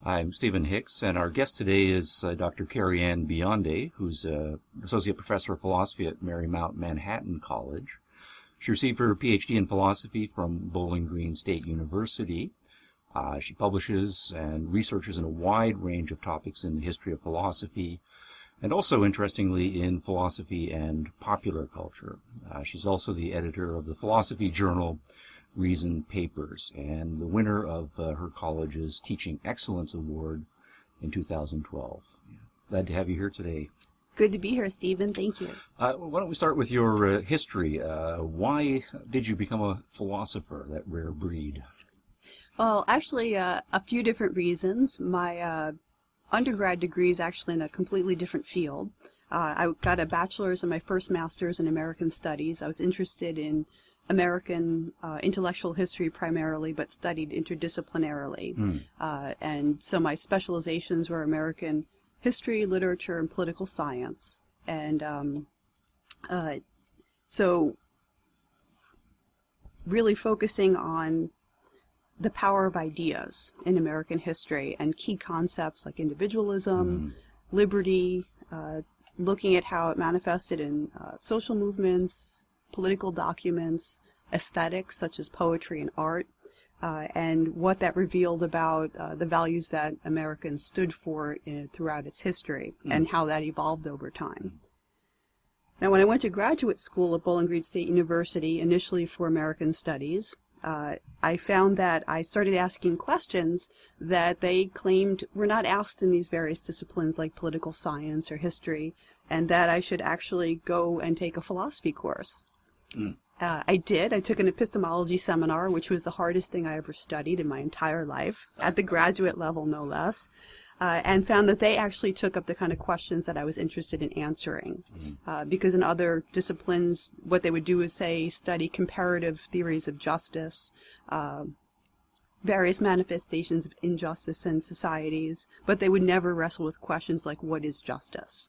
I'm Stephen Hicks, and our guest today is Dr. CarrieAnnBiondiInterview, who's an associate professor of philosophy at Marymount Manhattan College. She received her PhD in philosophy from Bowling Green State University. She publishes and researches in a wide range of topics in the history of philosophy, and also, interestingly, in philosophy and popular culture. She's also the editor of the philosophy journal Reason Papers, and the winner of her college's Teaching Excellence Award in 2012. Glad to have you here today. Good to be here, Stephen. Thank you. Why don't we start with your history? Why did you become a philosopher, that rare breed? Well, actually, a few different reasons. My undergrad degree is actually in a completely different field. I got a bachelor's and my first master's in American Studies. I was interested in American intellectual history primarily, but studied interdisciplinarily. And so my specializations were American history, literature, and political science. And so really focusing on the power of ideas in American history and key concepts like individualism, liberty, looking at how it manifested in social movements, political documents, aesthetics such as poetry and art, and what that revealed about the values that Americans stood for throughout its history and how that evolved over time. Now, when I went to graduate school at Bowling Green State University, initially for American Studies, I found that I started asking questions that they claimed were not asked in these various disciplines like political science or history, and that I should actually go and take a philosophy course. I did. I took an epistemology seminar, which was the hardest thing I ever studied in my entire life, at the graduate level, no less, and found that they actually took up the kind of questions that I was interested in answering. Because in other disciplines, what they would do is, say, study comparative theories of justice, various manifestations of injustice in societies, but they would never wrestle with questions like, what is justice?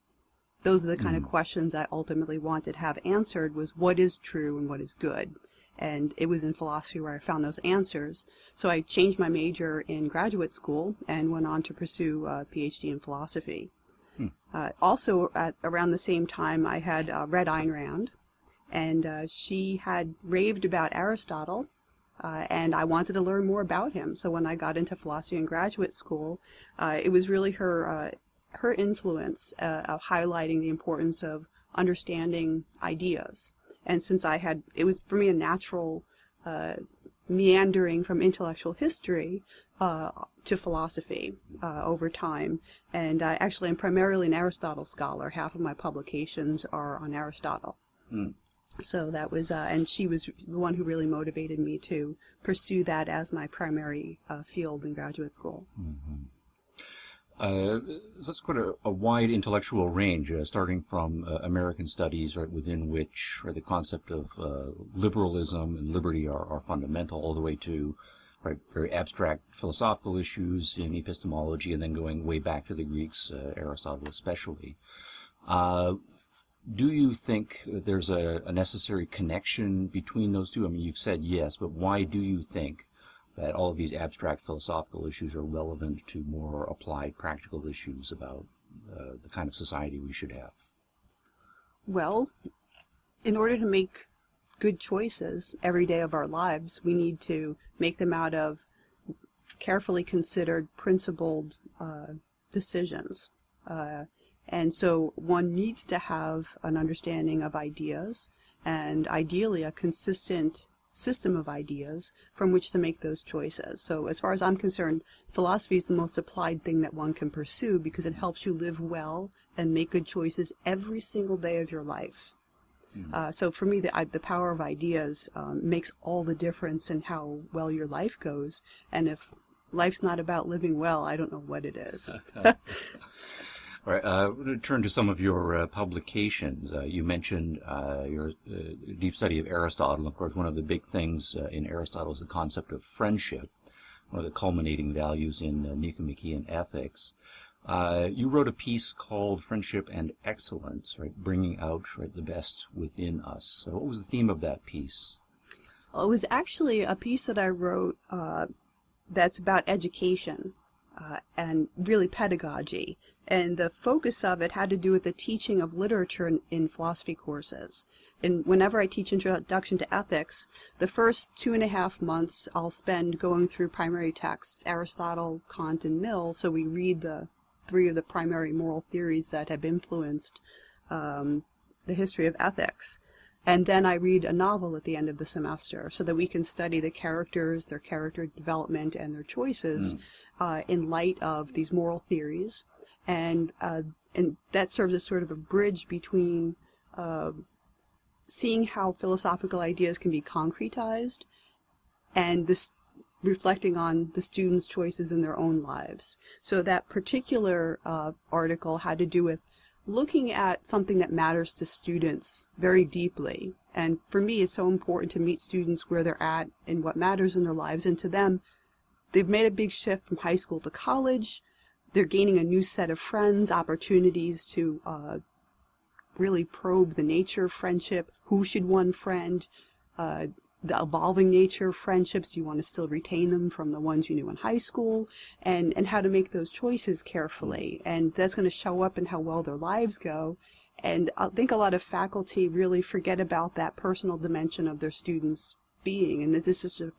Those are the kind of questions I ultimately wanted to have answered, was what is true and what is good. And it was in philosophy where I found those answers. So I changed my major in graduate school and went on to pursue a PhD in philosophy. Also, around the same time, I had read Ayn Rand, and she had raved about Aristotle, and I wanted to learn more about him. So when I got into philosophy in graduate school, it was really her influence of highlighting the importance of understanding ideas. And since it was for me a natural meandering from intellectual history to philosophy over time. And I actually am primarily an Aristotle scholar. Half of my publications are on Aristotle. So that was, and she was the one who really motivated me to pursue that as my primary field in graduate school. That's quite a wide intellectual range, starting from American Studies, right, within which the concept of liberalism and liberty are fundamental, all the way to very abstract philosophical issues in epistemology, and then going way back to the Greeks, Aristotle especially. Do you think that there's a necessary connection between those two? I mean, you've said yes, but why do you think that all of these abstract philosophical issues are relevant to more applied practical issues about the kind of society we should have? Well, in order to make good choices every day of our lives, we need to make them out of carefully considered, principled decisions. And so one needs to have an understanding of ideas, and ideally a consistent system of ideas from which to make those choices. So as far as I'm concerned, philosophy is the most applied thing that one can pursue because it helps you live well and make good choices every single day of your life. So for me, the power of ideas makes all the difference in how well your life goes. And if life's not about living well, I don't know what it is. All right, we're going to turn to some of your publications. You mentioned your deep study of Aristotle. Of course, one of the big things in Aristotle is the concept of friendship, one of the culminating values in Nicomachean ethics. You wrote a piece called Friendship and Excellence, right, bringing out the best within us. So what was the theme of that piece? Well, it was actually a piece that I wrote that's about education. and really pedagogy. And the focus of it had to do with the teaching of literature in philosophy courses. And whenever I teach Introduction to Ethics, the first 2.5 months I'll spend going through primary texts, Aristotle, Kant, and Mill, so we read the 3 of the primary moral theories that have influenced the history of ethics. And then I read a novel at the end of the semester so that we can study the characters, their character development, and their choices in light of these moral theories. And that serves as sort of a bridge between seeing how philosophical ideas can be concretized and this reflecting on the students' choices in their own lives. So that particular article had to do with looking at something that matters to students very deeply. And for me, it's so important to meet students where they're at and what matters in their lives. And to them, they've made a big shift from high school to college. They're gaining a new set of friends, opportunities to really probe the nature of friendship, who should one friend, the evolving nature of friendships. Do you want to still retain them from the ones you knew in high school? And how to make those choices carefully. And that's going to show up in how well their lives go. And I think a lot of faculty really forget about that personal dimension of their students' being, and that this is a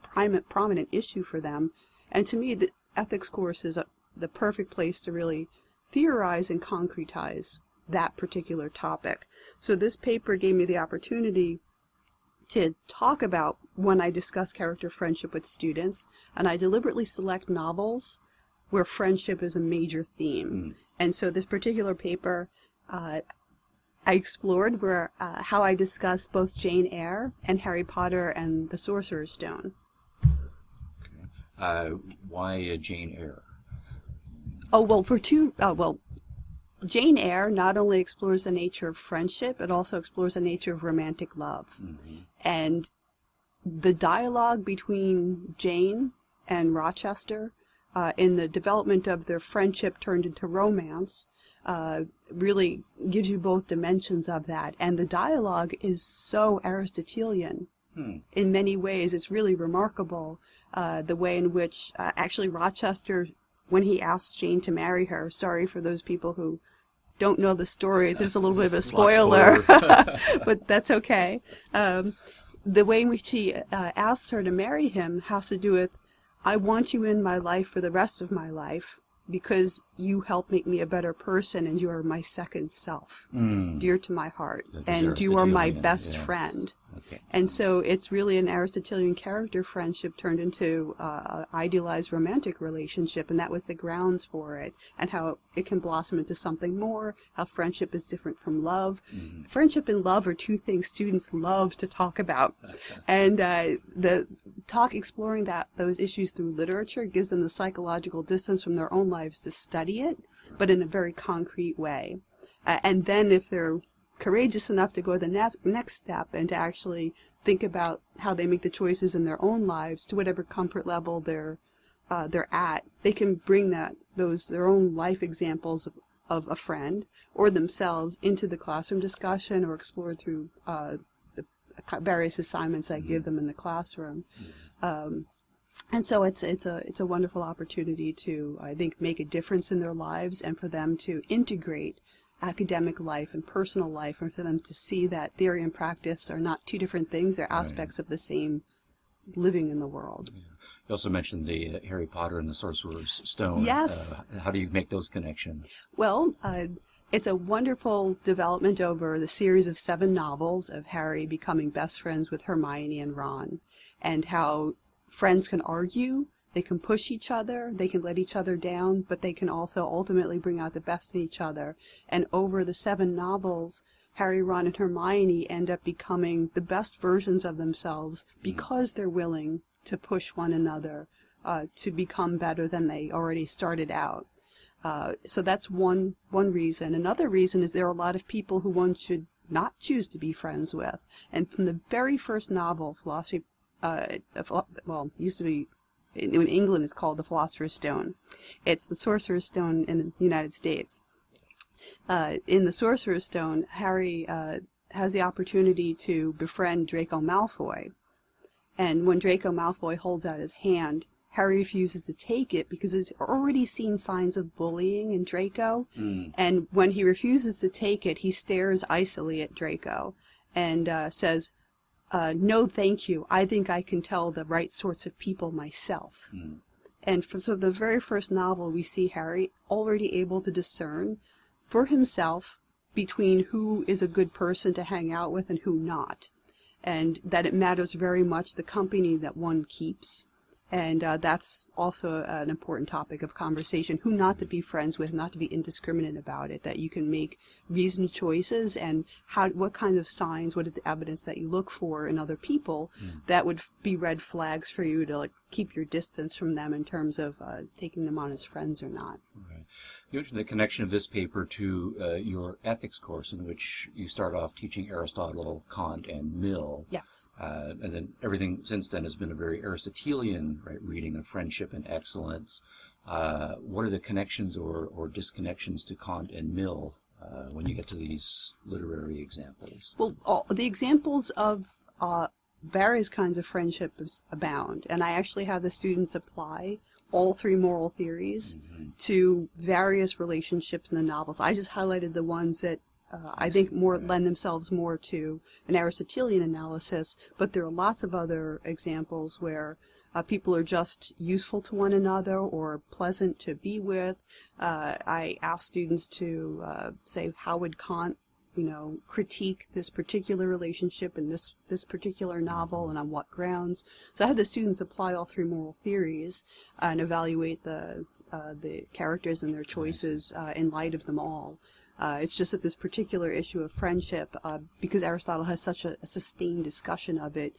prominent issue for them. And to me, the ethics course is the perfect place to really theorize and concretize that particular topic. So this paper gave me the opportunity to talk about when I discuss character friendship with students, and I deliberately select novels where friendship is a major theme. And so this particular paper, I explored how I discuss both Jane Eyre and Harry Potter and the Sorcerer's Stone. Why Jane Eyre? Jane Eyre not only explores the nature of friendship, it also explores the nature of romantic love. And the dialogue between Jane and Rochester in the development of their friendship turned into romance really gives you both dimensions of that. And the dialogue is so Aristotelian in many ways. It's really remarkable the way in which actually Rochester, when he asks Jane to marry her, sorry for those people who don't know the story, there's a little bit of a spoiler, but that's okay. The way in which he asks her to marry him has to do with, I want you in my life for the rest of my life because you help make me a better person and you are my second self, dear to my heart, and you are my best friend. Okay. And so it's really an Aristotelian character friendship turned into an idealized romantic relationship, and that was the grounds for it, and how it can blossom into something more, how friendship is different from love. Friendship and love are two things students love to talk about. And the talk exploring those issues through literature gives them the psychological distance from their own lives to study it, but in a very concrete way. And then if they're courageous enough to go to the next step and to actually think about how they make the choices in their own lives to whatever comfort level they're at, they can bring their own life examples of a friend or themselves into the classroom discussion or explore through the various assignments I give them in the classroom. And so it's a wonderful opportunity to, I think, make a difference in their lives and for them to integrate academic life and personal life, and for them to see that theory and practice are not two different things, they're aspects of the same living in the world. You also mentioned the Harry Potter and the Sorcerer's Stone. Yes. How do you make those connections? Well, it's a wonderful development over the series of 7 novels of Harry becoming best friends with Hermione and Ron, and how friends can argue, they can push each other, they can let each other down, but they can also ultimately bring out the best in each other. And over the 7 novels, Harry, Ron, and Hermione end up becoming the best versions of themselves because they're willing to push one another to become better than they already started out. So that's one reason. Another reason is there are a lot of people who one should not choose to be friends with. And from the very first novel, philosophy, used to be, in England it's called The Philosopher's Stone. It's the Sorcerer's Stone in the United States. In the Sorcerer's Stone, Harry has the opportunity to befriend Draco Malfoy. And when Draco Malfoy holds out his hand, Harry refuses to take it because he's already seen signs of bullying in Draco. And when he refuses to take it, he stares icily at Draco and says, no, thank you. I think I can tell the right sorts of people myself. And so the very first novel, we see Harry already able to discern for himself between who is a good person to hang out with and who not. And that it matters very much the company that one keeps. And that's also an important topic of conversation, who not to be friends with, not to be indiscriminate about it, that you can make reasoned choices, and what kind of signs, what is the evidence that you look for in other people that would be red flags for you to like keep your distance from them in terms of taking them on as friends or not. Right. You mentioned the connection of this paper to your ethics course, in which you start off teaching Aristotle, Kant, and Mill. Yes. And then everything since then has been a very Aristotelian reading of friendship and excellence. What are the connections or disconnections to Kant and Mill when you get to these literary examples? Well, the examples of various kinds of friendships abound, and I actually have the students apply all three moral theories to various relationships in the novels. I just highlighted the ones that I think lend themselves more to an Aristotelian analysis, but there are lots of other examples where people are just useful to one another or pleasant to be with. I ask students to say, how would Kant critique this particular relationship in this particular novel, and on what grounds. So I have the students apply all three moral theories and evaluate the characters and their choices in light of them all. It's just that this particular issue of friendship, because Aristotle has such a sustained discussion of it,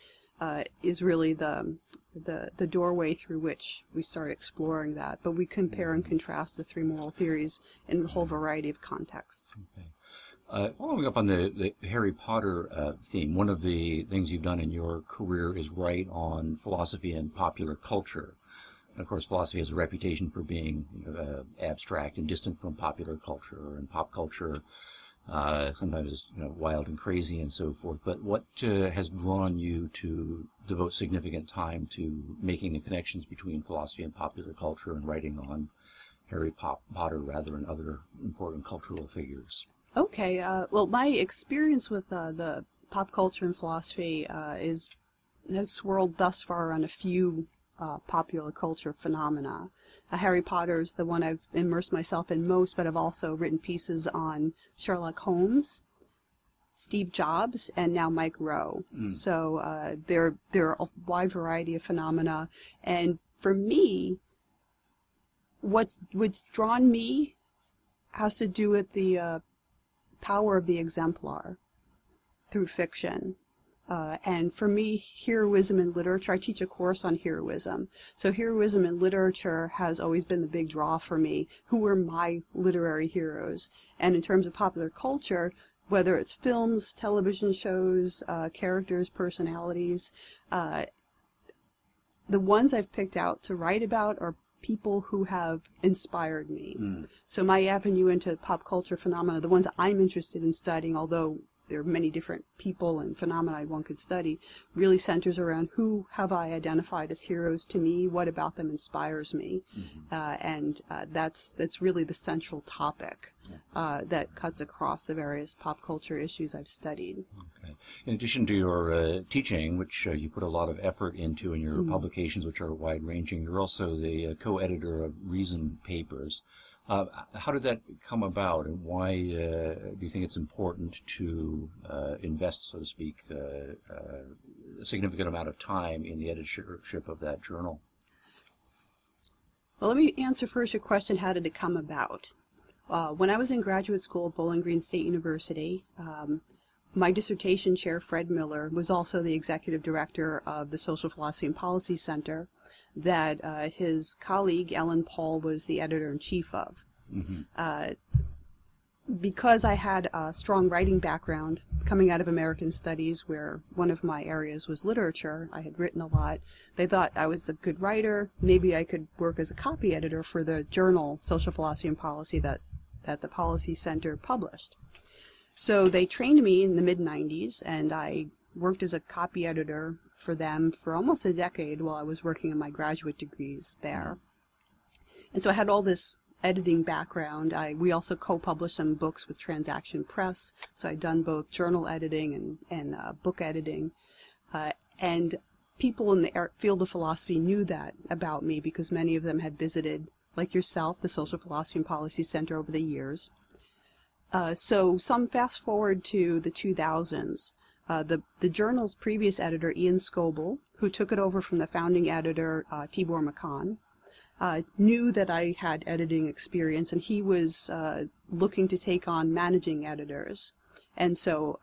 is really the doorway through which we start exploring that. But we compare and contrast the three moral theories in a whole variety of contexts. Okay. Following up on the Harry Potter theme, one of the things you've done in your career is write on philosophy and popular culture. And of course, philosophy has a reputation for being abstract and distant from popular culture, and pop culture sometimes is wild and crazy and so forth. But what has drawn you to devote significant time to making the connections between philosophy and popular culture, and writing on Harry Potter rather than other important cultural figures? Okay, well, my experience with the pop culture and philosophy has swirled thus far on a few popular culture phenomena. Harry Potter is the one I've immersed myself in most, but I've also written pieces on Sherlock Holmes, Steve Jobs, and now Mike Rowe. So there are a wide variety of phenomena, and for me, what's drawn me has to do with the power of the exemplar through fiction. And for me, heroism in literature, I teach a course on heroism. So heroism in literature has always been the big draw for me. Who are my literary heroes? And in terms of popular culture, whether it's films, television shows, characters, personalities, the ones I've picked out to write about are people who have inspired me. So my avenue into pop culture phenomena, the ones I'm interested in studying, although there are many different people and phenomena one could study, really centers around who have I identified as heroes to me, what about them inspires me, and that's really the central topic that cuts across the various pop culture issues I've studied. Okay. In addition to your teaching, which you put a lot of effort into in your publications, which are wide-ranging, you're also the co-editor of Reason Papers. How did that come about, and why do you think it's important to invest, so to speak, a significant amount of time in the editorship of that journal? Well, let me answer first your question, how did it come about? When I was in graduate school at Bowling Green State University, my dissertation chair, Fred Miller, was also the executive director of the Social Philosophy and Policy Center that his colleague, Ellen Paul, was the editor-in-chief of. Because I had a strong writing background coming out of American Studies, where one of my areas was literature, I had written a lot, they thought I was a good writer, maybe I could work as a copy editor for the journal Social Philosophy and Policy that the Policy Center published. So they trained me in the mid-90s, and I worked as a copy editor for them for almost a decade while I was working on my graduate degrees there. And so I had all this editing background. We also co-published some books with Transaction Press, so I'd done both journal editing and book editing. And people in the field of philosophy knew that about me because many of them had visited, like yourself, the Social Philosophy and Policy Center over the years. So some fast forward to the 2000s. The journal's previous editor, Ian Scoble, who took it over from the founding editor, Tibor Machan, knew that I had editing experience, and he was looking to take on managing editors. And so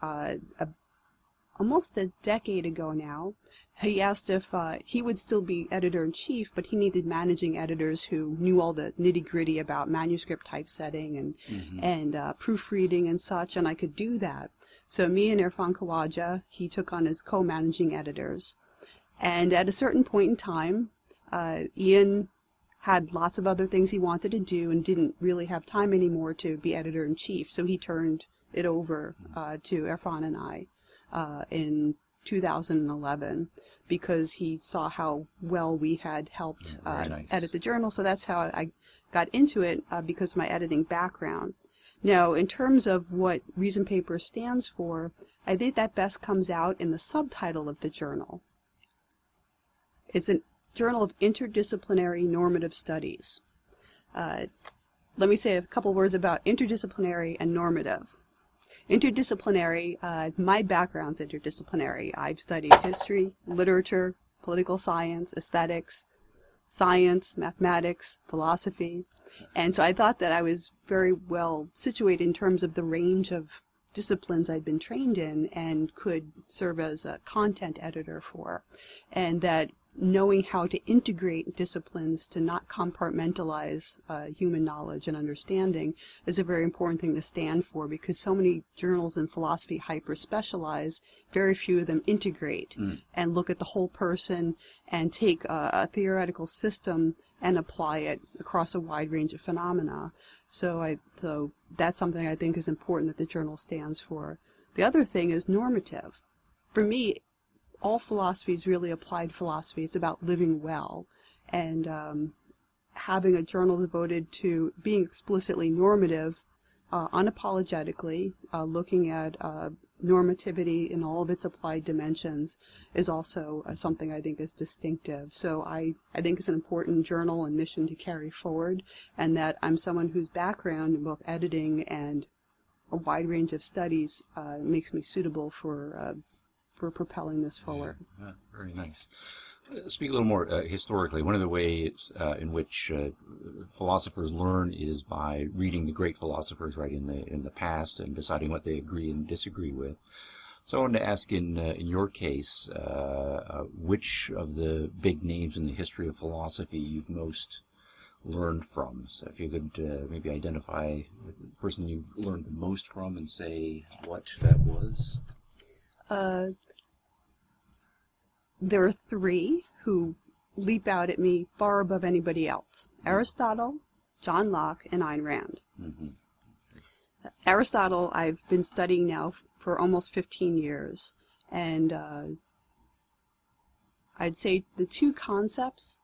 almost a decade ago now, he asked if he would still be editor-in-chief, but he needed managing editors who knew all the nitty-gritty about manuscript typesetting and proofreading and such, and I could do that. So me and Irfan Khawaja, he took on as co-managing editors. And at a certain point in time, Ian had lots of other things he wanted to do and didn't really have time anymore to be editor-in-chief, so he turned it over to Irfan and I in 2011 because he saw how well we had helped edit the journal. So that's how I got into it because of my editing background. Now, in terms of what Reason Paper stands for, I think that best comes out in the subtitle of the journal. It's a Journal of Interdisciplinary Normative Studies. Let me say a couple words about interdisciplinary and normative. Interdisciplinary, my background's interdisciplinary. I've studied history, literature, political science, aesthetics, science, mathematics, philosophy. And so I thought that I was very well situated in terms of the range of disciplines I'd been trained in and could serve as a content editor for. And that knowing how to integrate disciplines to not compartmentalize human knowledge and understanding is a very important thing to stand for, because so many journals in philosophy hyper-specialize, very few of them integrate and look at the whole person and take a theoretical system and apply it across a wide range of phenomena. So that's something I think is important that the journal stands for. The other thing is normative. For me, all philosophy is really applied philosophy. It's about living well, and having a journal devoted to being explicitly normative, unapologetically, looking at normativity in all of its applied dimensions is also something I think is distinctive. So I think it's an important journal and mission to carry forward, and that I'm someone whose background in both editing and a wide range of studies makes me suitable for propelling this forward. Yeah, very nice. Speak a little more historically. One of the ways in which philosophers learn is by reading the great philosophers, right, in the past and deciding what they agree and disagree with. So I wanted to ask, in your case, which of the big names in the history of philosophy you've most learned from? So if you could maybe identify the person you've learned the most from and say what that was. There are three who leap out at me far above anybody else: Aristotle, John Locke, and Ayn Rand. Aristotle I've been studying now for almost 15 years, and I'd say the two concepts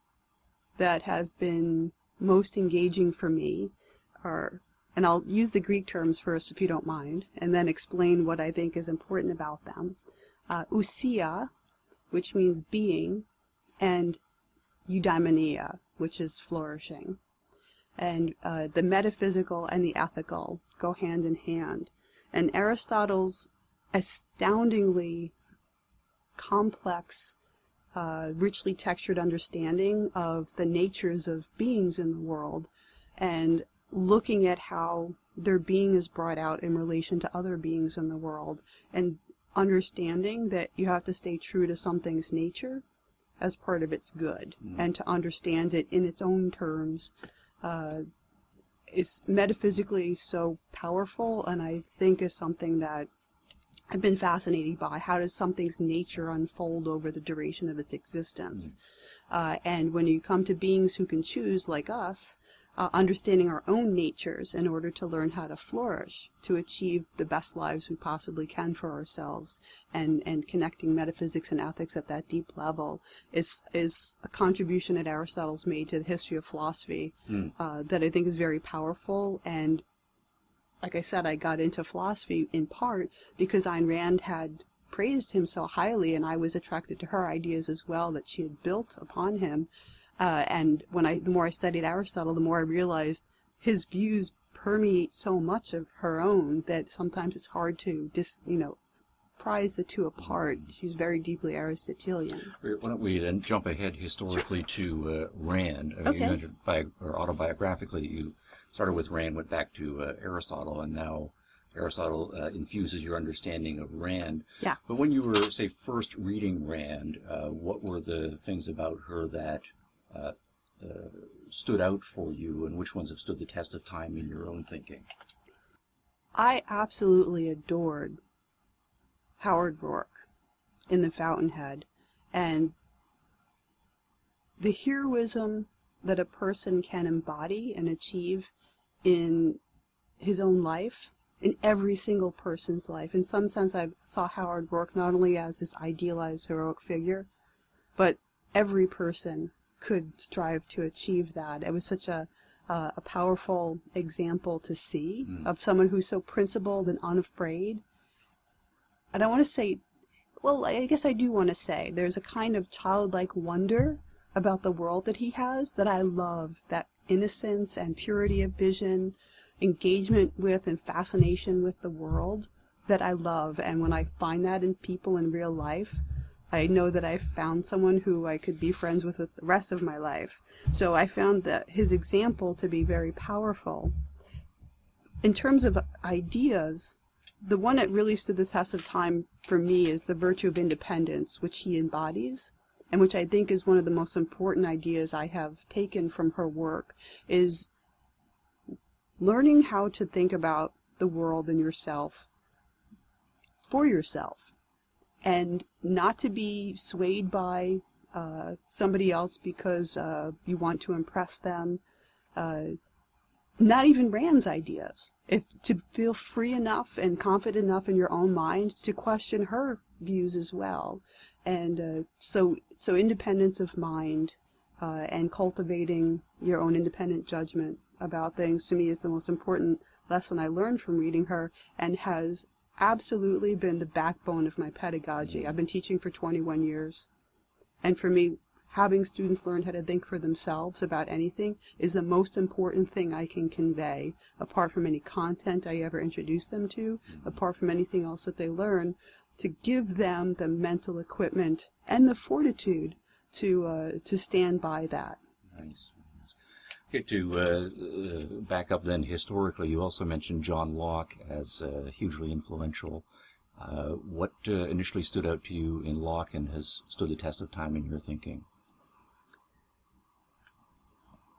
that have been most engaging for me are, and I'll use the Greek terms first if you don't mind, and then explain what I think is important about them. Ousia, which means being, and eudaimonia, which is flourishing. And the metaphysical and the ethical go hand in hand. And Aristotle's astoundingly complex, richly textured understanding of the natures of beings in the world, and looking at how their being is brought out in relation to other beings in the world, and understanding that you have to stay true to something's nature as part of its good, and to understand it in its own terms is metaphysically so powerful, and I think is something that I've been fascinated by. How does something's nature unfold over the duration of its existence? And when you come to beings who can choose, like us, understanding our own natures in order to learn how to flourish, to achieve the best lives we possibly can for ourselves, and connecting metaphysics and ethics at that deep level is a contribution that Aristotle's made to the history of philosophy that I think is very powerful. And like I said, I got into philosophy in part because Ayn Rand had praised him so highly, and I was attracted to her ideas as well that she had built upon him. And the more I studied Aristotle, the more I realized his views permeate so much of her own that sometimes it's hard to prize the two apart. She's very deeply Aristotelian. Why don't we then jump ahead historically to Rand? Okay. You mentioned autobiographically, you started with Rand, went back to Aristotle, and now Aristotle infuses your understanding of Rand. Yes. But when you were, say, first reading Rand, what were the things about her that stood out for you, and which ones have stood the test of time in your own thinking? I absolutely adored Howard Rourke in The Fountainhead, and the heroism that a person can embody and achieve in his own life, in every single person's life. In some sense, I saw Howard Rourke not only as this idealized heroic figure, but every person could strive to achieve that. It was such a powerful example to see of someone who's so principled and unafraid. And I want to say, well, I guess I do want to say, there's a kind of childlike wonder about the world that he has that I love, that innocence and purity of vision, engagement with and fascination with the world that I love. And when I find that in people in real life, I know that I've found someone who I could be friends with the rest of my life. So I found that his example to be very powerful. In terms of ideas, the one that really stood the test of time for me is the virtue of independence, which he embodies, and which I think is one of the most important ideas I have taken from her work, is learning how to think about the world and yourself for yourself, and not to be swayed by somebody else because you want to impress them. Not even Rand's ideas. To feel free enough and confident enough in your own mind to question her views as well. And so independence of mind and cultivating your own independent judgment about things, to me, is the most important lesson I learned from reading her, and has absolutely been the backbone of my pedagogy. I've been teaching for 21 years. And for me, having students learn how to think for themselves about anything is the most important thing I can convey, apart from any content I ever introduce them to, apart from anything else that they learn, to give them the mental equipment and the fortitude to stand by that. Nice. Okay, to back up then historically, you also mentioned John Locke as hugely influential. What initially stood out to you in Locke and has stood the test of time in your thinking?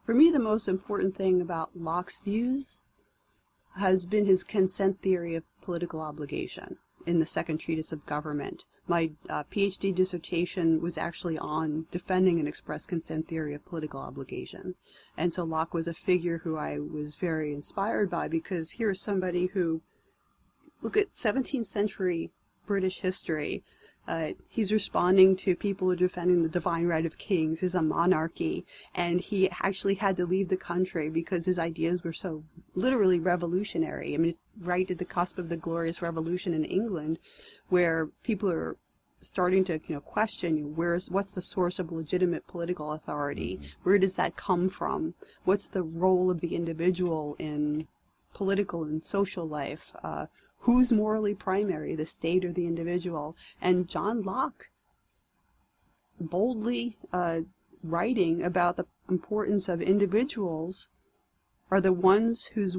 For me, the most important thing about Locke's views has been his consent theory of political obligation in the second treatise of government. My PhD dissertation was actually on defending an express consent theory of political obligation. And so Locke was a figure who I was very inspired by, because here's somebody who, look at 17th century British history. He's responding to people who are defending the divine right of kings. Is a monarchy, and he actually had to leave the country because his ideas were so literally revolutionary. I mean, it's right at the cusp of the Glorious Revolution in England, where people are starting to question what's the source of legitimate political authority? Where does that come from? What's the role of the individual in political and social life? Who's morally primary, the state or the individual? And John Locke, boldly writing about the importance of individuals, are the ones whose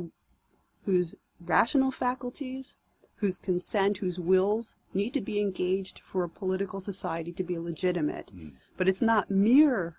rational faculties, whose consent, whose wills need to be engaged for a political society to be legitimate. But it's not mere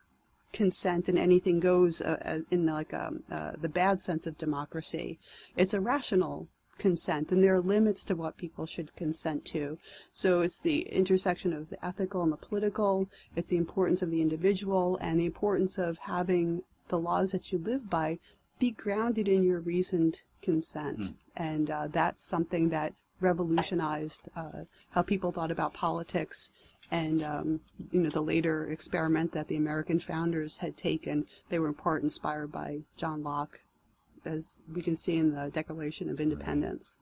consent and anything goes in the bad sense of democracy. It's a rational consent, and there are limits to what people should consent to. So it's the intersection of the ethical and the political, it's the importance of the individual, and the importance of having the laws that you live by be grounded in your reasoned consent. And that's something that revolutionized how people thought about politics. And, the later experiment that the American founders had taken, they were in part inspired by John Locke, as we can see in the Declaration of Independence.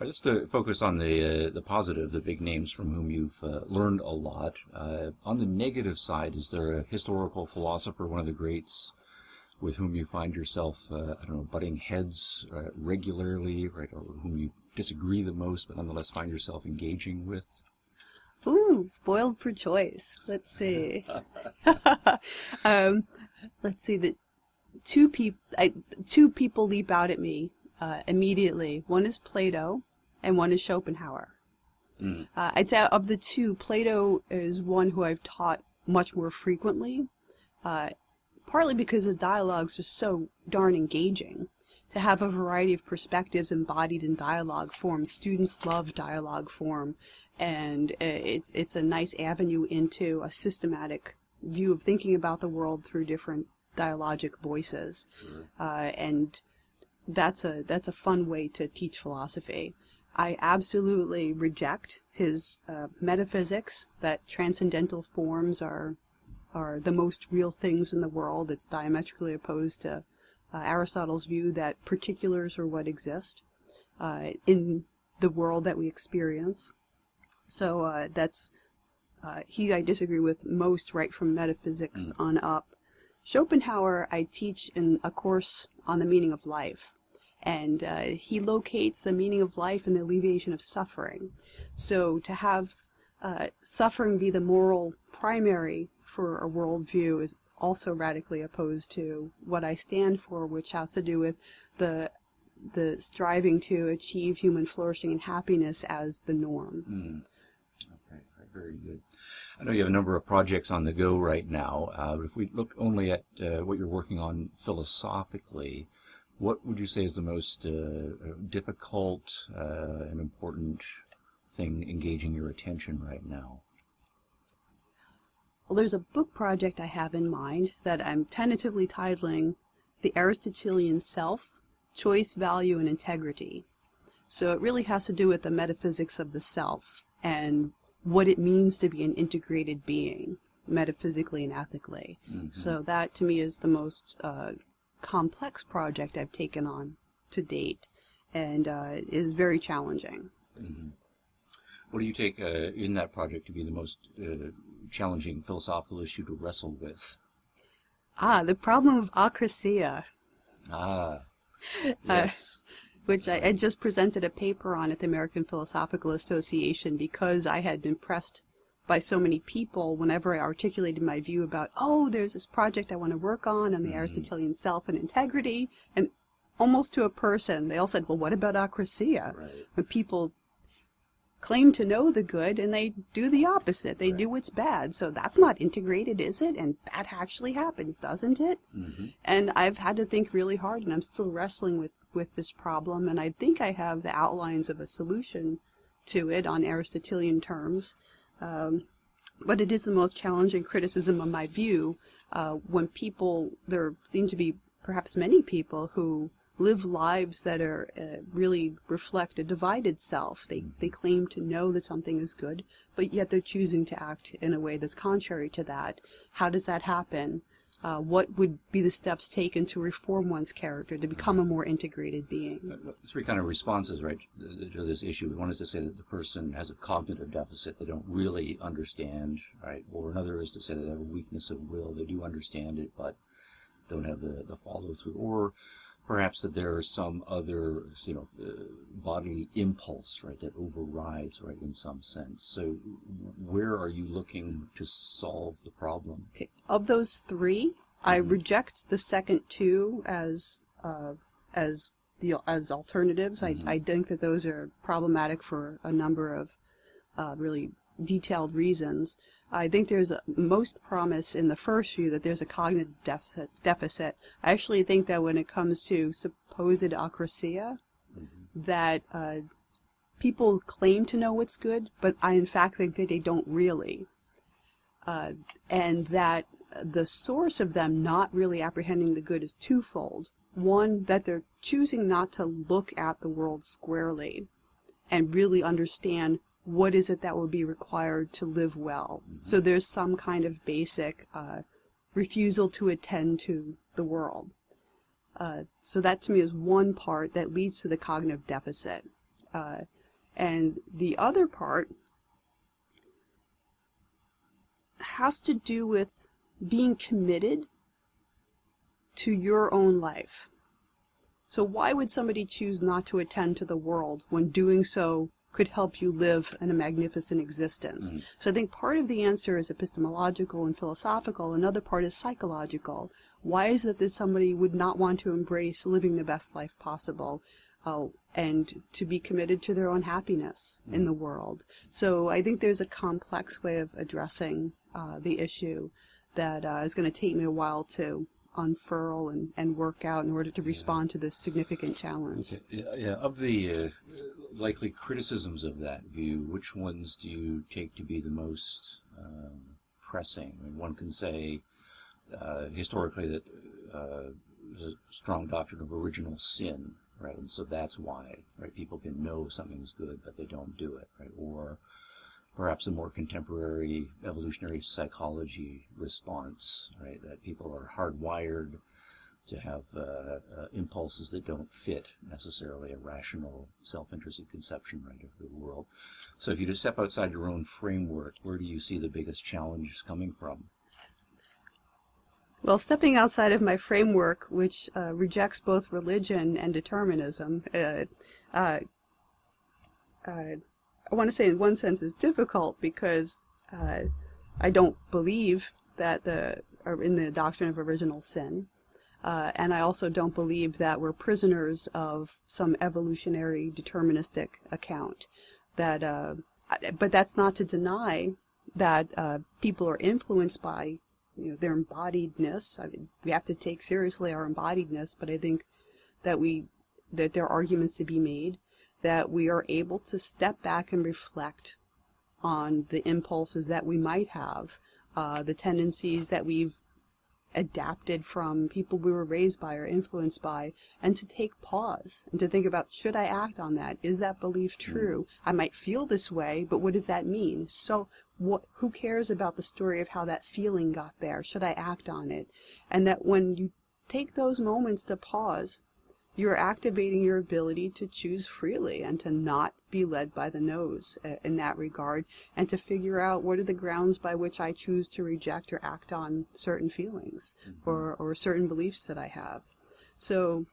Just to focus on the positive, the big names from whom you've learned a lot. On the negative side, is there a historical philosopher, one of the greats, with whom you find yourself, butting heads regularly, right, or whom you disagree the most, but nonetheless find yourself engaging with? Ooh, spoiled for choice. Let's see. Let's see. The two people leap out at me immediately. One is Plato, and one is Schopenhauer. I'd say of the two, Plato is one who I've taught much more frequently, partly because his dialogues are so darn engaging. To have a variety of perspectives embodied in dialogue form, students love dialogue form, and it's a nice avenue into a systematic view of thinking about the world through different dialogic voices. And that's a fun way to teach philosophy. I absolutely reject his metaphysics, that transcendental forms are the most real things in the world. It's diametrically opposed to Aristotle's view that particulars are what exist in the world that we experience. So I disagree with most, right from metaphysics on up. Schopenhauer, I teach in a course on the meaning of life, and he locates the meaning of life in the alleviation of suffering. So to have suffering be the moral primary for a worldview is also radically opposed to what I stand for, which has to do with the striving to achieve human flourishing and happiness as the norm. Okay, very good. I know you have a number of projects on the go right now, but if we look only at what you're working on philosophically, what would you say is the most difficult and important thing engaging your attention right now? Well, there's a book project I have in mind that I'm tentatively titling The Aristotelian Self, Choice, Value, and Integrity. So it really has to do with the metaphysics of the self and what it means to be an integrated being, metaphysically and ethically. So that, to me, is the most complex project I've taken on to date, and is very challenging. What do you take in that project to be the most challenging philosophical issue to wrestle with? The problem of acrasia. Yes. Which I just presented a paper on at the American Philosophical Association because I had been pressed by so many people whenever I articulated my view about, there's this project I want to work on the Aristotelian self and integrity, and almost to a person, they all said, well, what about acrasia? Right. When people claim to know the good and they do the opposite. They do what's bad. So that's not integrated, is it? And that actually happens, doesn't it? And I've had to think really hard, and I'm still wrestling with this problem, and I think I have the outlines of a solution to it on Aristotelian terms. But it is the most challenging criticism of my view when there seem to be perhaps many people who live lives that are really reflect a divided self. They claim to know that something is good, but yet they're choosing to act in a way that's contrary to that. How does that happen? What would be the steps taken to reform one's character, to become a more integrated being? Three kind of responses, right, to this issue. One is to say that the person has a cognitive deficit. They don't really understand, right? Or another is to say that they have a weakness of will. They do understand it, but don't have the follow-through. Or perhaps that there is some other, bodily impulse, right, that overrides, right, in some sense. So where are you looking to solve the problem? Okay. Of those three, I reject the second two as alternatives. I think that those are problematic for a number of really detailed reasons. I think there's most promise in the first view that there's a cognitive deficit. I actually think that when it comes to supposed acrasia, that people claim to know what's good, but I in fact think that they don't really. And that the source of them not really apprehending the good is twofold. One, that they're choosing not to look at the world squarely and really understand what is it that would be required to live well. So there's some kind of basic refusal to attend to the world. So that to me is one part that leads to the cognitive deficit. And the other part has to do with being committed to your own life. So why would somebody choose not to attend to the world when doing so could help you live in a magnificent existence? So I think part of the answer is epistemological and philosophical. Another part is psychological. Why is it that somebody would not want to embrace living the best life possible and to be committed to their own happiness in the world? So I think there's a complex way of addressing the issue that is going to take me a while to unfurl and work out in order to respond to this significant challenge. Okay. Of the likely criticisms of that view, which ones do you take to be the most pressing? I mean, one can say historically that there's a strong doctrine of original sin, right? And so that's why, right, people can know something's good, but they don't do it, right? Or perhaps a more contemporary evolutionary psychology response, right, that people are hardwired to have impulses that don't fit necessarily a rational, self-interested conception, right, of the world. So if you just step outside your own framework, where do you see the biggest challenges coming from? Well, stepping outside of my framework, which rejects both religion and determinism, I want to say in one sense is difficult because I don't believe that in the doctrine of original sin. And I also don't believe that we're prisoners of some evolutionary deterministic account. But that's not to deny that people are influenced by their embodiedness. I mean, we have to take seriously our embodiedness, but I think that there are arguments to be made that we are able to step back and reflect on the impulses that we might have, the tendencies that we've adapted from people we were raised by or influenced by, and to take pause and to think about, should I act on that? Is that belief true? I might feel this way, but what does that mean? So who cares about the story of how that feeling got there? Should I act on it? And that when you take those moments to pause, you're activating your ability to choose freely and to not be led by the nose in that regard, and to figure out what are the grounds by which I choose to reject or act on certain feelings or certain beliefs that I have. So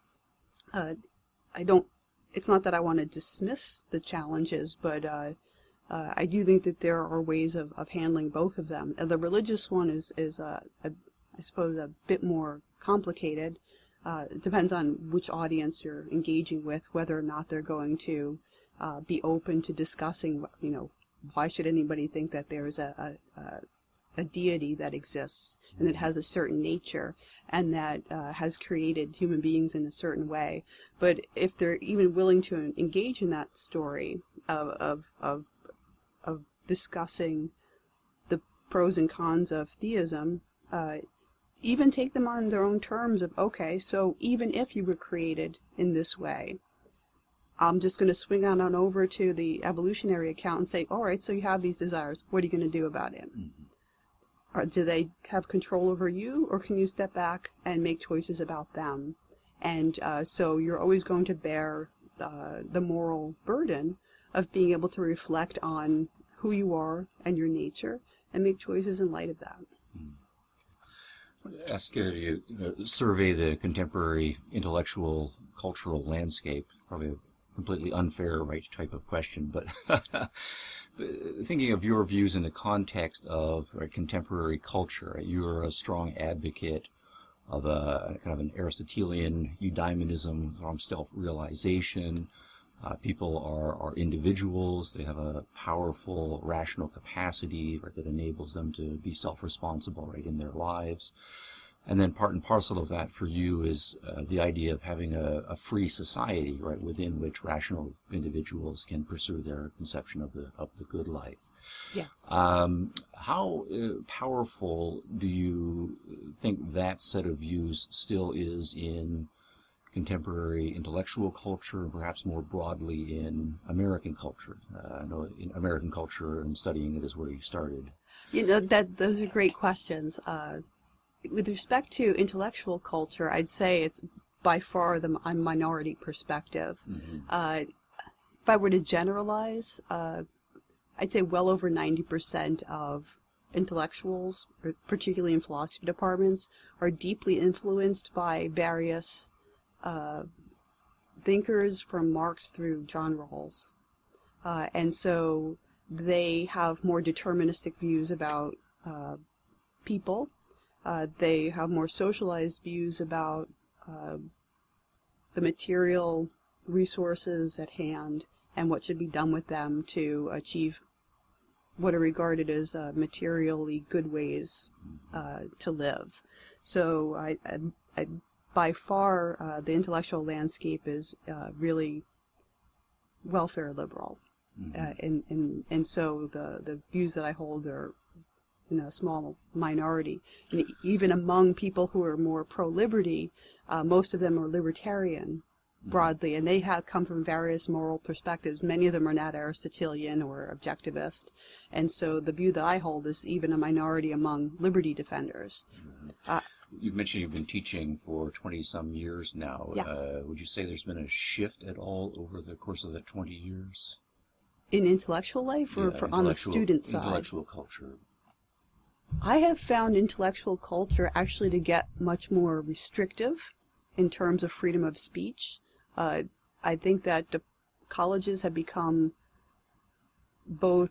it's not that I want to dismiss the challenges, but I do think that there are ways of handling both of them. And the religious one is I suppose, a bit more complicated. It depends on which audience you're engaging with, whether or not they're going to be open to discussing, why should anybody think that there's a deity that exists and that has a certain nature and that has created human beings in a certain way. But if they're even willing to engage in that story of discussing the pros and cons of theism, even take them on their own terms of, okay, so even if you were created in this way, I'm just going to swing on over to the evolutionary account and say, all right, so you have these desires. What are you going to do about it? Or do they have control over you, or can you step back and make choices about them? And so you're always going to bear the moral burden of being able to reflect on who you are and your nature and make choices in light of that. Ask you to survey the contemporary intellectual, cultural landscape. Probably a completely unfair, right, type of question, but thinking of your views in the context of contemporary culture, you're a strong advocate of a kind of an Aristotelian eudaimonism, from self-realization. People are individuals. They have a powerful rational capacity, right, that enables them to be self-responsible, right, in their lives. And then part and parcel of that for you is the idea of having a free society, right, within which rational individuals can pursue their conception of the good life. Yes. How powerful do you think that set of views still is in contemporary intellectual culture, and perhaps more broadly in American culture? I know in American culture and studying it is where you started. Those are great questions. With respect to intellectual culture, I'd say it's by far the minority perspective. Mm-hmm. If I were to generalize, I'd say well over 90% of intellectuals, particularly in philosophy departments, are deeply influenced by various thinkers from Marx through John Rawls. And so they have more deterministic views about people. They have more socialized views about the material resources at hand and what should be done with them to achieve what are regarded as materially good ways to live. So I by far, the intellectual landscape is really welfare liberal. Mm-hmm. And so the views that I hold are in a small minority. And even among people who are more pro-liberty, most of them are libertarian broadly, and they have come from various moral perspectives. Many of them are not Aristotelian or objectivist. And so the view that I hold is even a minority among liberty defenders. Mm-hmm. You've mentioned you've been teaching for 20-some years now. Yes. Would you say there's been a shift at all over the course of that 20 years? In intellectual life or on the student side? Intellectual culture. I have found intellectual culture actually to get much more restrictive in terms of freedom of speech. I think that the colleges have become both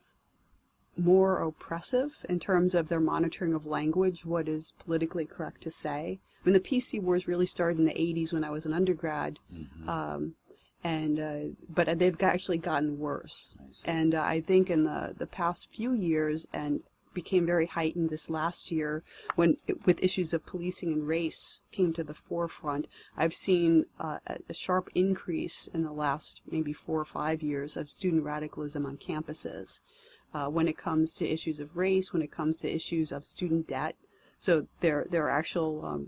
more oppressive in terms of their monitoring of language, what is politically correct to say. I mean, the PC wars really started in the 80s when I was an undergrad, but they've actually gotten worse. And I think in the past few years, and became very heightened this last year when, with issues of policing and race came to the forefront, I've seen a sharp increase in the last maybe 4 or 5 years of student radicalism on campuses. When it comes to issues of race, when it comes to issues of student debt. So there are actual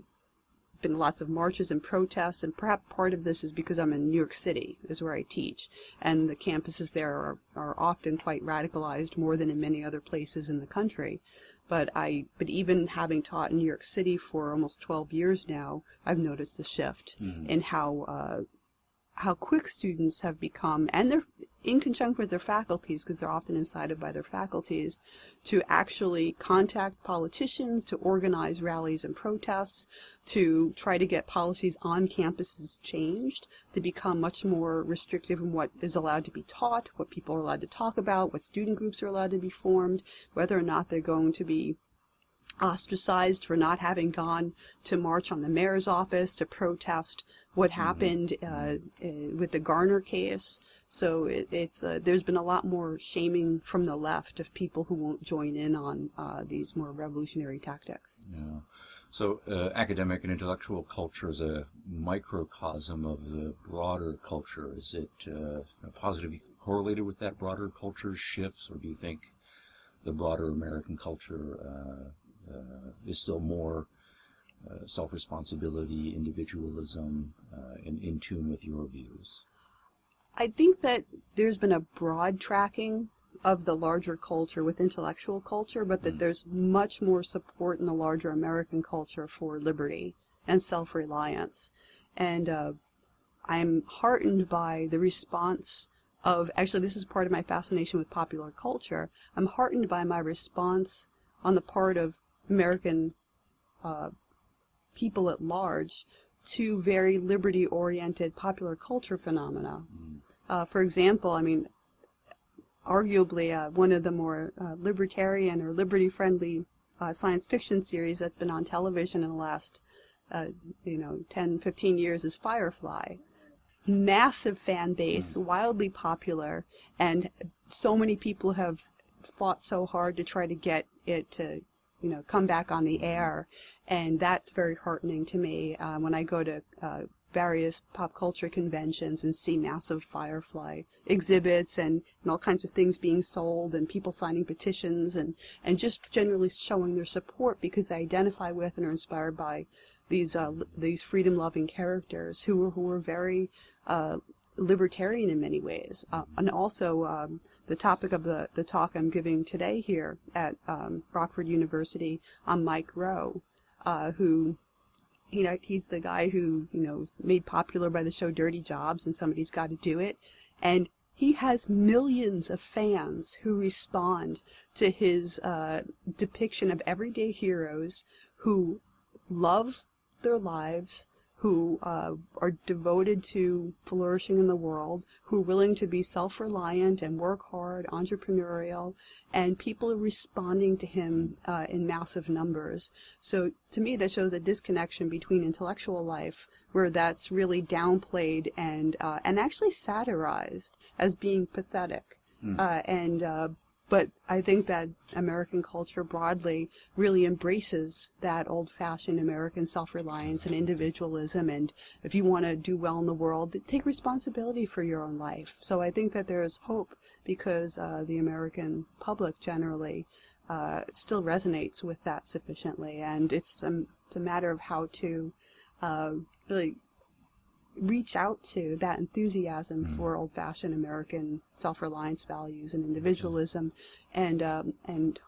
been lots of marches and protests, and perhaps part of this is because I'm in New York City, is where I teach, and the campuses there are often quite radicalized, more than in many other places in the country. But even having taught in New York City for almost 12 years now, I've noticed the shift in how quick students have become, and they're in conjunction with their faculties, because they're often incited by their faculties, to actually contact politicians, to organize rallies and protests, to try to get policies on campuses changed, to become much more restrictive in what is allowed to be taught, what people are allowed to talk about, what student groups are allowed to be formed, whether or not they're going to be ostracized for not having gone to march on the mayor's office to protest what happened with the Garner case. So there's been a lot more shaming from the left of people who won't join in on these more revolutionary tactics. Yeah. So academic and intellectual culture is a microcosm of the broader culture. Is it positively correlated with that broader culture's shifts, or do you think the broader American culture is still more self-responsibility, individualism, and in tune with your views? I think that there's been a broad tracking of the larger culture with intellectual culture, but that there's much more support in the larger American culture for liberty and self-reliance. And I'm heartened by the response of, actually this is part of my fascination with popular culture, I'm heartened by my response on the part of American people at large to very liberty-oriented popular culture phenomena. For example, I mean, arguably one of the more libertarian or liberty-friendly science fiction series that's been on television in the last 10, 15 years is Firefly. Massive fan base, wildly popular, and so many people have fought so hard to try to get it to come back on the air, and that's very heartening to me when I go to various pop culture conventions and see massive Firefly exhibits and all kinds of things being sold and people signing petitions and just generally showing their support because they identify with and are inspired by these freedom-loving characters who were very libertarian in many ways. And also the topic of the talk I'm giving today here at Rockford University on Mike Rowe, who, he's the guy who, was made popular by the show Dirty Jobs and Somebody's Got to Do It. And he has millions of fans who respond to his depiction of everyday heroes who love their lives, who are devoted to flourishing in the world, who are willing to be self-reliant and work hard, entrepreneurial, and people are responding to him in massive numbers. So to me, that shows a disconnection between intellectual life, where that's really downplayed and actually satirized as being pathetic. But I think that American culture broadly really embraces that old-fashioned American self-reliance and individualism, and if you want to do well in the world, take responsibility for your own life. So I think that there is hope because the American public generally still resonates with that sufficiently, and it's a matter of how to really reach out to that enthusiasm for old-fashioned American self-reliance values and individualism, and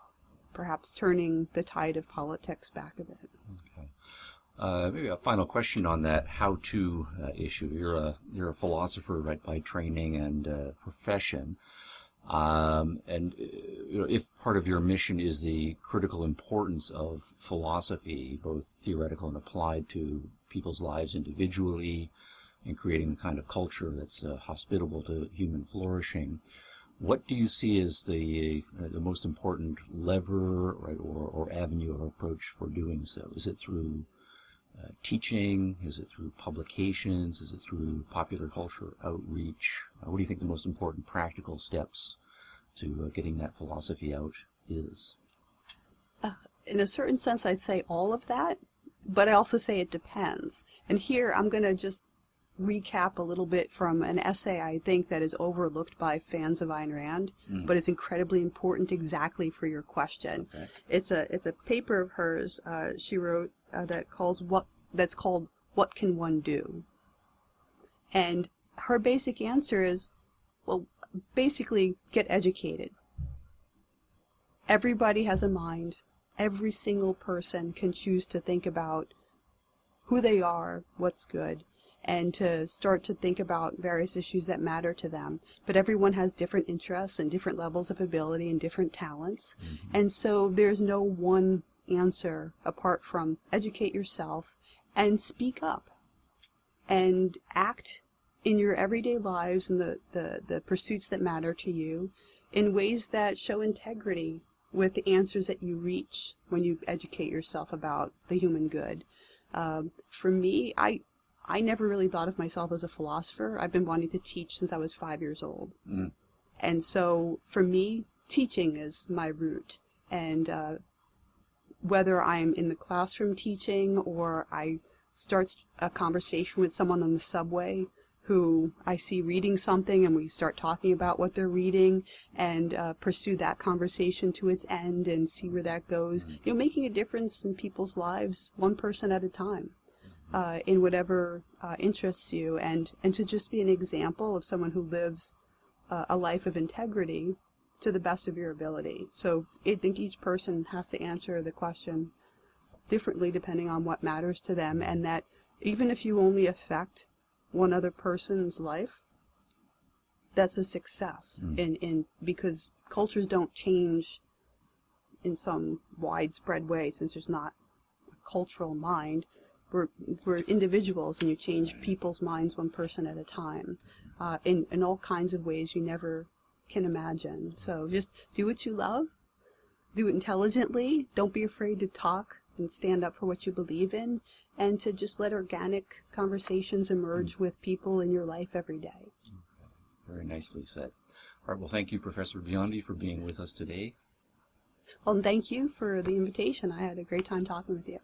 perhaps turning the tide of politics back a bit. Okay. Maybe a final question on that how-to issue. You're a philosopher, right, by training and profession, and if part of your mission is the critical importance of philosophy, both theoretical and applied, to people's lives individually, and creating the kind of culture that's hospitable to human flourishing, what do you see as the most important lever, right, or avenue or approach for doing so? Is it through teaching? Is it through publications? Is it through popular culture outreach? What do you think the most important practical steps to getting that philosophy out is? In a certain sense, I'd say all of that, but I also say it depends. And here I'm going to just recap a little bit from an essay I think that is overlooked by fans of Ayn Rand, but is incredibly important exactly for your question. Okay. It's a paper of hers she wrote that's called "What Can One Do?" And her basic answer is, well, basically get educated. Everybody has a mind. Every single person can choose to think about who they are, what's good, and to start to think about various issues that matter to them. But everyone has different interests and different levels of ability and different talents. And so there's no one answer apart from educate yourself and speak up and act in your everyday lives and the pursuits that matter to you in ways that show integrity with the answers that you reach when you educate yourself about the human good. For me, I never really thought of myself as a philosopher. I've been wanting to teach since I was 5 years old. And so for me, teaching is my route. And whether I'm in the classroom teaching or I start a conversation with someone on the subway who I see reading something and we start talking about what they're reading and pursue that conversation to its end and see where that goes, making a difference in people's lives one person at a time. In whatever interests you, and to just be an example of someone who lives a life of integrity to the best of your ability. So I think each person has to answer the question differently depending on what matters to them, and that even if you only affect one other person's life, that's a success. Because cultures don't change in some widespread way, since there's not a cultural mind. We're individuals, and you change people's minds one person at a time in all kinds of ways you never can imagine. So just do what you love, do it intelligently, don't be afraid to talk and stand up for what you believe in, and to just let organic conversations emerge with people in your life every day. Okay. Very nicely said. All right, well, thank you, Professor Biondi, for being with us today. Well, and thank you for the invitation. I had a great time talking with you.